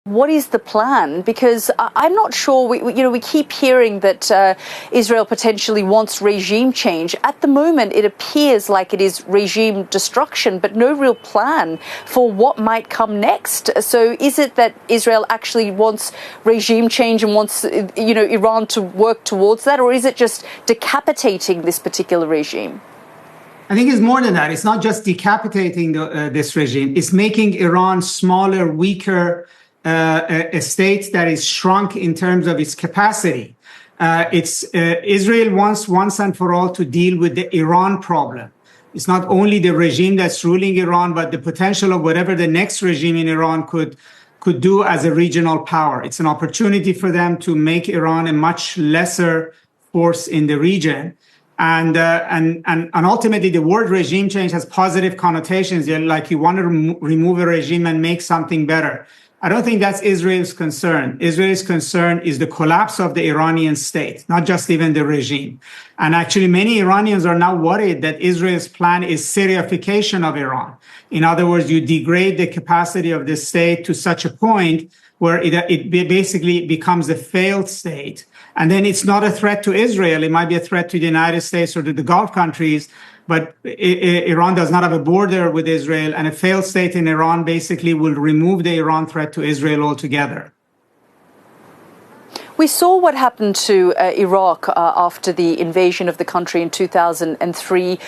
What is the plan? Because I'm not sure. We keep hearing that Israel potentially wants regime change. At the moment, it appears like it is regime destruction, but no real plan for what might come next. So, is it that Israel actually wants regime change and wants, Iran to work towards that, or is it just decapitating this particular regime? I think it's more than that. It's not just decapitating this regime. It's making Iran smaller, weaker. A state that is shrunk in terms of its capacity. Israel wants once and for all to deal with the Iran problem. It's not only the regime that's ruling Iran, but the potential of whatever the next regime in Iran could do as a regional power. It's an opportunity for them to make Iran a much lesser force in the region. And ultimately, the word regime change has positive connotations. Like you want to remove a regime and make something better. I don't think that's Israel's concern. Israel's concern is the collapse of the Iranian state, not just even the regime. And actually, many Iranians are now worried that Israel's plan is Syriafication of Iran. In other words, you degrade the capacity of the state to such a point where it basically becomes a failed state. And then it's not a threat to Israel. It might be a threat to the United States or to the Gulf countries. But Iran does not have a border with Israel, and a failed state in Iran basically will remove the Iran threat to Israel altogether. We saw what happened to Iraq after the invasion of the country in 2003.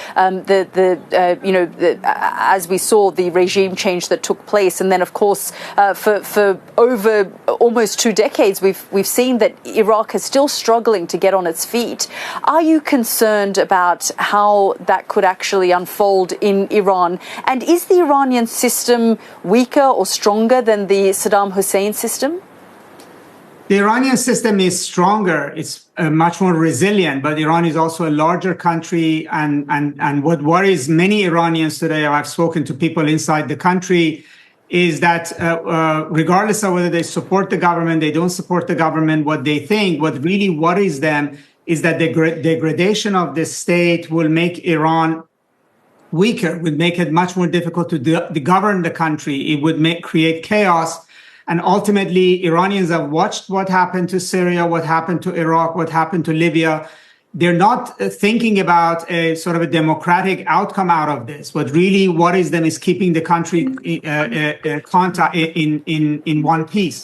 As we saw, the regime change that took place, and then, of course, for over almost 2 decades, we've seen that Iraq is still struggling to get on its feet. Are you concerned about how that could actually unfold in Iran? And is the Iranian system weaker or stronger than the Saddam Hussein system? The Iranian system is stronger. It's much more resilient, but Iran is also a larger country. And what worries many Iranians today, I've spoken to people inside the country, is that regardless of whether they support the government, they don't support the government, what they think, what really worries them is that the degradation of the state will make Iran weaker, would make it much more difficult to govern the country. It would create chaos. And ultimately, Iranians have watched what happened to Syria, what happened to Iraq, what happened to Libya. They're not thinking about a sort of a democratic outcome out of this. What really worries them is keeping the country in one piece.